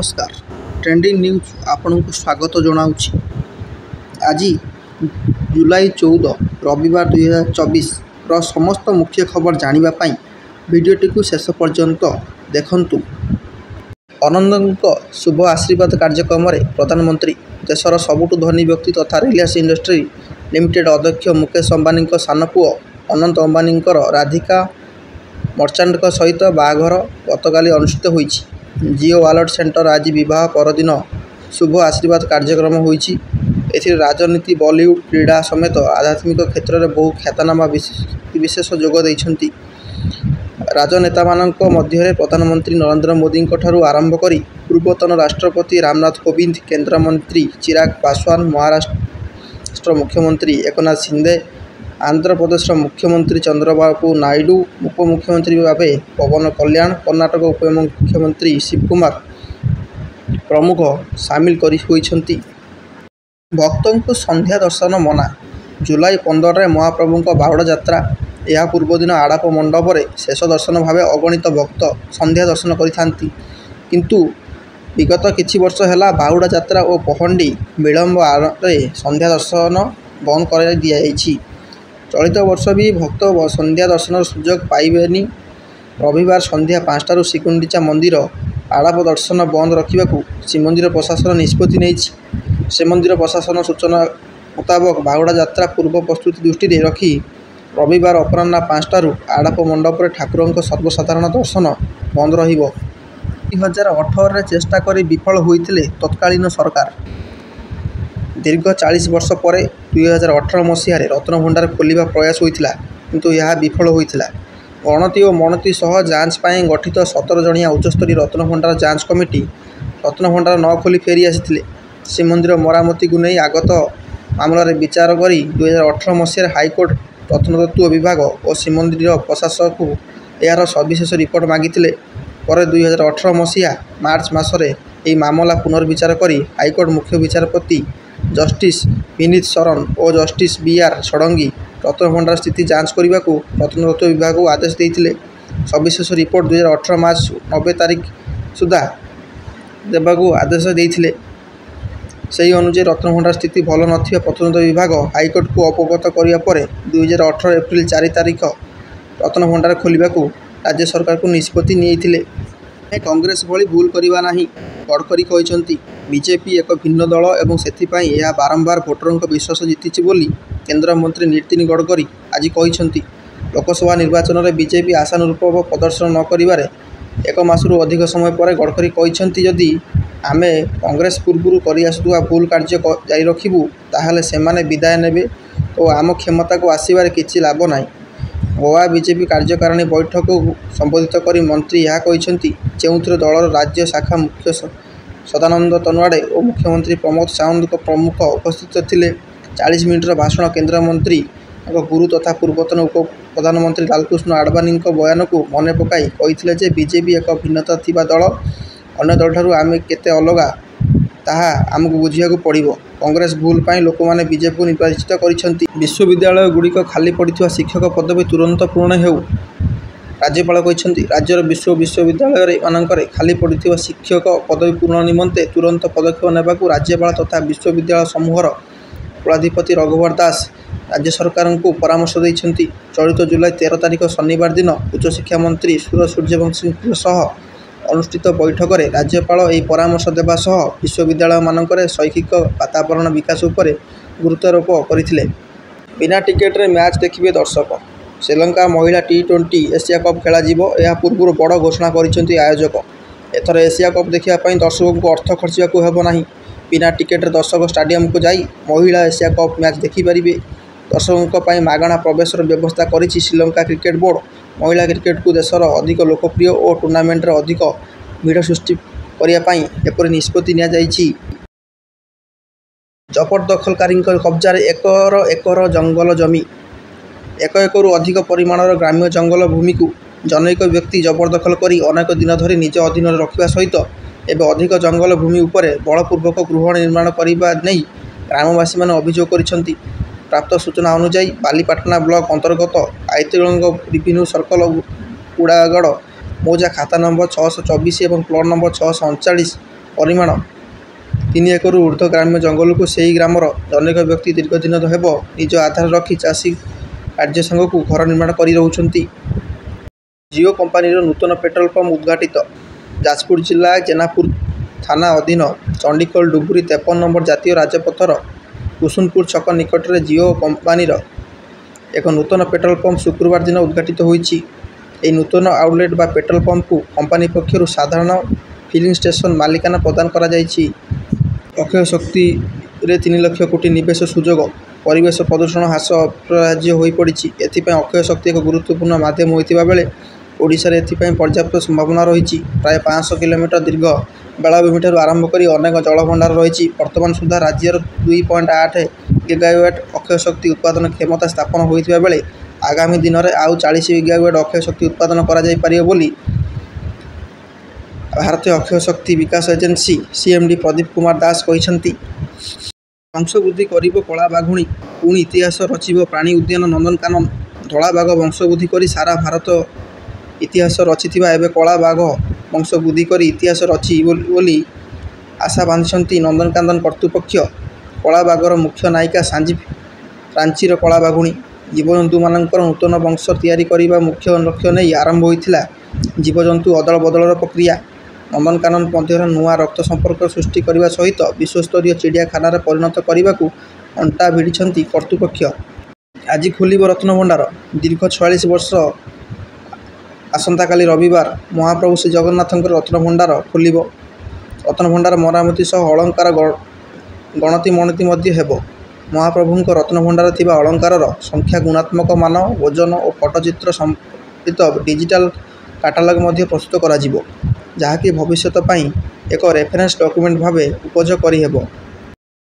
नमस्कार trending news आपण को स्वागत जनाऊँगी। आज जुलाई 14 रविवार 2024 समस्त मुख्य खबर जानापी भिडटी को शेष पर्यंत देखंतु। अनंत शुभ आशीर्वाद कार्यक्रम में प्रधानमंत्री देशर सबुठु धनी व्यक्ति तथा रिलायंस इंडस्ट्री लिमिटेड अध्यक्ष मुकेश अंबानी सान पुओ अनंत अंबानी राधिका मर्चांट सहित बाहाघर गतकाली अनुष्ठित होईछि। जियो वालेट सेंटर आज विवाह परदिन शुभ आशीर्वाद कार्यक्रम होईछि। एथिरे राजनीति बॉलीवुड क्रीड़ा समेत आध्यात्मिक क्षेत्र में बहु ख्यातनामा विशेष जोग दैछन्ति। राजनेता मानक मध्य प्रधानमंत्री नरेंद्र मोदी ठारू आरंभ करी पूर्वतन राष्ट्रपति रामनाथ कोविंद, केंद्र मंत्री चिराग पासवान, महाराष्ट्र मुख्यमंत्री एकनाथ शिंदे, आंध्र प्रदेश मुख्यमंत्री चंद्रबाबू नायडू, उपमुख्यमंत्री भावे पवन कल्याण, कर्नाटक उपमुख्यमंत्री शिवकुमार प्रमुख सामिल होइछन्ति। भक्तों को संध्या दर्शन मना। जुलाई 15 रे महाप्रभु बाहुड़ा यात्रा। यह पूर्व दिन आड़प मंडप में शेष दर्शन भाव अगणित भक्त संध्या दर्शन करिथांती। किंतु विगत किछि वर्ष है बाहुड़ा यात्रा और पहंडी विलंब आड़े संध्या दर्शन बंद कर दिया। चलित वर्ष भी भक्त संध्या दर्शन सुजोग पाइबेनी। रविवार संध्या 5टारू श्रीगुंडीचा मंदिर आड़प दर्शन बंद रखा श्रीमंदिर प्रशासन निष्पत्ति नहीं। श्रीमंदिर प्रशासन सूचना मुताबक बाहुड़ा यात्रा पूर्व प्रस्तुति दृष्टि रखी रविवार अपराह्न 5टारू आड़प मंडप ठाकुर सर्वसाधारण दर्शन बंद रहिबो। 2018 रे चेष्टा करी विफल होइथिले तत्कालीन सरकार। दीर्घ 40 वर्ष पर 2018 मसीह रत्नभंडार खोलिबा प्रयास होइथिला, किंतु यह विफल होइथिला। गणति और मणति सह जांच पाई गठित 17 जणिया उच्चस्तरीय रत्नभंडार जांच कमिटी रत्नभंडार न खोली फेरी आसिथिले। श्रीमंदिर मरामती को नहीं आगत मामलार विचार करी 2018 मसीह हाईकोर्ट प्रत्नतत्व विभाग और श्रीमंदिर प्रशासक को यार सविशेष रिपोर्ट मागिथिले। पर 2018 मसीहा मार्च मासरे यह मामला पुनर्विचार करी हाईकोर्ट मुख्य विचारपति जस्टिस विनीत शरण और जस्टिस बीआर षडंगी रत्नभंडार स्थिति जांच करने को प्रत्नतत्व विभाग को आदेश देते। सविशेष रिपोर्ट 2018 मार्च 90 तारीख सुधा देवाक आदेश देते। से अनुसार रत्नभंडार स्थिति भल न प्रत्नतत्व विभाग हाईकोर्ट को अवगत करने पर 2018 एप्रिल 4 तारीख रत्नभंडार खोलने को राज्य सरकार को निष्पत्ति नहीं। कांग्रेस भली भूल करवा नहीं गडकरी कहते। बीजेपी एक भिन्न दल और से बारंबार भोटरों विश्वास जीति बोली केंद्र मंत्री नितिन गडकरी आज कहते। लोकसभा निर्वाचन में बीजेपी आशानुरूप प्रदर्शन न कर एक मासरू अधिक समय पर गडकरी कहते जदि आमे कांग्रेस पूर्व कर भूल कार्य जारी रखिबू ताहले सेमाने विदाय नेबे तो आम क्षमता को आसबार किछि लाभ नाही। गोवा बीजेपी कार्यकारिणी बैठक को संबोधित करी मंत्री यह कहते जो दलर राज्य शाखा मुख्य सदानंद तनवाड़े और मुख्यमंत्री प्रमोद सावंत प्रमुख उपस्थित थिले। 40 मिनिटर भाषण केंद्र मंत्री गुरु तथा पूर्वतन उप प्रधानमंत्री लालकृष्ण आडवाणी बयान को मन पकाई कहते बीजेपी एक भिन्नता थिबा दल अन्य दल ठारू आमे केते अलगा ताहा आमको बुझिया पड़ो। कांग्रेस भूल पाई लोक मैंने बीजेपी को निर्वाचित करिसेंती। विश्वविद्यालय गुड़िक खाली पड़िथिबा शिक्षक पदवी तुरंत पूर्ण हेउ राज्यपाल कहते। राज्यर विश्वविद्यालय मानकरे खाली पड़िथिबा शिक्षक पदवी पूर्ण निमंते तुरंत पदक्षेप नेबाकू राज्यपाल तथा विश्वविद्यालय समूहर कुलाधिपति रघुवर दास राज्य सरकार को परामर्श देइछन्ति। चलित जुलाई 13 तारीख शनिवार दिन उच्चशिक्षा मंत्री सुर सूर्यवंशी सह अनुष्ठित बैठक में राज्यपाल यह परामर्श देवा सह विश्वविद्यालय मानकरे शैक्षिक वातावरण विकास उपरे गुरुत्वारोप करथिले। बिना टिकेट रे मैच देखिबे दर्शक। श्रीलंका महिला T20 एशिया कप खेला जीवो यह पूर्व बड़ घोषणा करिसेंति आयोजक। एथर एशिया कप देखिया पई दर्शकों को अर्थ खर्चिया को हेबो नाही। बिना टिकेट रे दर्शक स्टाडियम को जाई महिला एशिया कप मैच देखि परिबे। दर्शकों पर मागणा प्रवेश व्यवस्था करिछि श्रीलंका क्रिकेट बोर्ड। महिला क्रिकेट को देशर अधिक लोकप्रिय और टूर्नामेंट रे अधिक भीड़ सृष्टि करने एपरि निष्पत्ति निया जाइछि। जबरदखलकारी कब्जा एकर एकर जंगल जमी। एक एकरू अधिक परिमाणर ग्राम्य जंगल भूमि को जनैक व्यक्ति जबरदखल करी अनेक दिन धरी निज अधीन रखा सहित एवं अधिक जंगल भूमि उपरे बलपूर्वक गृह निर्माण करने नहीं ग्रामवासी मैंने अभियोग करिसेंति। प्राप्त सूचना अनुसार बालीपाटना ब्लॉक अंतर्गत आयतगंग रेवेन्यू सर्कल उड़ागड़ मौजा खाता नंबर 624 और प्लॉट नंबर 639 ପରିମାଣ 3 ଏକରରୁ ଊର୍ଦ୍ଧ୍ୱ ଗ୍ରାମ୍ୟ ଜଙ୍ଗଲକୁ ସେହି ଗ୍ରାମର ଅନେକ ବ୍ୟକ୍ତି ଦୀର୍ଘଦିନ ହେବ ନିଜ ଆଧାର ରଖି ଚାଷୀ କାର୍ଯ୍ୟ ସାଙ୍ଗକୁ ଘର ନିର୍ମାଣ କରି ରହୁଛନ୍ତି। ଜିଓ କମ୍ପାନୀର ନୂତନ ପେଟ୍ରୋଲ ପମ୍ପ ଉଦ୍ଘାଟିତ। ଯାଜପୁର ଜିଲ୍ଲା ଜେନାପୁର ଥାନା ଅଧୀନ ଚଣ୍ଡିଖୋଲ ଡୁବୁରି 53 ନମ୍ବର ଜାତୀୟ ରାଜପଥର କୁସୁନପୁର ଛକ ନିକଟରେ ଜିଓ କମ୍ପାନୀର ଏକ ନୂତନ ପେଟ୍ରୋଲ ପମ୍ପ ଶୁକ୍ରବାର ଦିନ ଉଦ୍ଘାଟିତ ହୋଇଛି। ଏହି ନୂତନ ଆଉଟଲେଟ୍ ବା ପେଟ୍ରୋଲ ପମ୍ପକୁ କମ୍ପାନୀ ପକ୍ଷରୁ ସାଧାରଣ ଫିଲିଂ ଷ୍ଟେସନ ମାଲିକାନା ପ୍ରଦାନ କରାଯାଇଛି। ଅକ୍ଷୟ ଶକ୍ତିରେ 3 ଲକ୍ଷ କୋଟି ନିବେଶ ସୁଯୋଗ। ପରିବେଶ ପ୍ରଦୂଷଣ ହ୍ରାସ ଅପରିହାର୍ଯ୍ୟ ହୋଇପଡ଼ିଛି। ଏଥିପାଇଁ ଅକ୍ଷୟ ଶକ୍ତି ଏକ ଗୁରୁତ୍ୱପୂର୍ଣ୍ଣ ମାଧ୍ୟମ ହୋଇଥିବା ବେଳେ ଓଡ଼ିଶାରେ ଏଥିପାଇଁ ପର୍ଯ୍ୟାପ୍ତ ସମ୍ଭାବନା ରହିଛି। ପ୍ରାୟ 500 କିଲୋମିଟର ଦୀର୍ଘ ବେଳାଭୂମିଠାରୁ ଆରମ୍ଭ କରି ଅନେକ ଜଳଭଣ୍ଡାର ରହିଛି। ବର୍ତ୍ତମାନ ସୁଦ୍ଧା ରାଜ୍ୟର 2.8 ଗିଗାୱାଟ ଅକ୍ଷୟ ଶକ୍ତି ଉତ୍ପାଦନ କ୍ଷମତା ସ୍ଥାପନ ହୋଇଥିବା ବେଳେ ଆଗାମୀ ଦିନରେ ଆଉ 40 ଗିଗାୱାଟ ଅକ୍ଷୟ ଶକ୍ତି ଉତ୍ପାଦନ କରାଯାଇପାରିବ ବୋଲି ଭାରତୀୟ ଅକ୍ଷୟ ଶକ୍ତି ବିକାଶ ଏଜେନ୍ସି ସିଏମ୍ଡି ପ୍ରଦୀପ କୁମାର ଦାସ କହିଛନ୍ତି। ବଂଶବୃଦ୍ଧି କରିବ କଳା ବାଘୁଣୀ, ପୁଣି ଇତିହାସ ରଚିବ ପ୍ରାଣୀ ଉଦ୍ୟାନ ନନ୍ଦନକାନନ। ଧଳା ବାଘ ବଂଶବୃଦ୍ଧି କରି ସାରା ଭାରତ ଇତିହାସ ରଚିଥିବା ଏବେ କଳା ବାଘ ବଂଶବୃଦ୍ଧି କରି ଇତିହାସ ରଚିବ ବୋଲି ଆଶା ବାନ୍ଧିଛନ୍ତି ନନ୍ଦନକାନନ କର୍ତ୍ତୃପକ୍ଷ। କଳା ବାଘର ମୁଖ୍ୟ ନାୟିକା ରାଞ୍ଚିର କଳା ବାଘୁଣୀ। ଜୀବଜନ୍ତୁମାନଙ୍କର ନୂତନ ବଂଶ ତିଆରି କରିବା ମୁଖ୍ୟ ଲକ୍ଷ୍ୟ ନେଇ ଆରମ୍ଭ ହୋଇଥିଲା ଜୀବଜନ୍ତୁ ଅଦଳ ବଦଳର ପ୍ରକ୍ରିୟା। ନନ୍ଦନକାନନ ମଧ୍ୟରେ ନୂଆ ରକ୍ତ ସମ୍ପର୍କ ସୃଷ୍ଟି କରିବା ସହିତ ବିଶ୍ୱସ୍ତରୀୟ ଚିଡ଼ିଆଖାନାରେ ପରିଣତ କରିବାକୁ ଅଣ୍ଟା ଭିଡ଼ିଛନ୍ତି କର୍ତ୍ତୃପକ୍ଷ। ଆଜି ଖୋଲିବ ରତ୍ନଭଣ୍ଡାର। ଦୀର୍ଘ 46 ବର୍ଷ ଆସନ୍ତାକାଲି ରବିବାର ମହାପ୍ରଭୁ ଶ୍ରୀଜଗନ୍ନାଥଙ୍କର ରତ୍ନଭଣ୍ଡାର ଖୋଲିବ। ରତ୍ନଭଣ୍ଡାର ମରାମତି ସହ ଅଳଙ୍କାର ଗଣତି ମଣତି ମଧ୍ୟ ହେବ। ମହାପ୍ରଭୁଙ୍କ ରତ୍ନଭଣ୍ଡାରରେ ଥିବା ଅଳଙ୍କାରର ସଂଖ୍ୟା, ଗୁଣାତ୍ମକ ମାନ, ଓଜନ ଓ ପଟ୍ଟଚିତ୍ର ସମ୍ବଳିତ ଡିଜିଟାଲ କାଟାଲଗ ମଧ୍ୟ ପ୍ରସ୍ତୁତ କରାଯିବ, ଯାହାକି ଭବିଷ୍ୟତ ପାଇଁ ଏକ ରେଫରେନ୍ସ ଡକ୍ୟୁମେଣ୍ଟ ଭାବେ ଉପଯୋଗ କରିହେବ।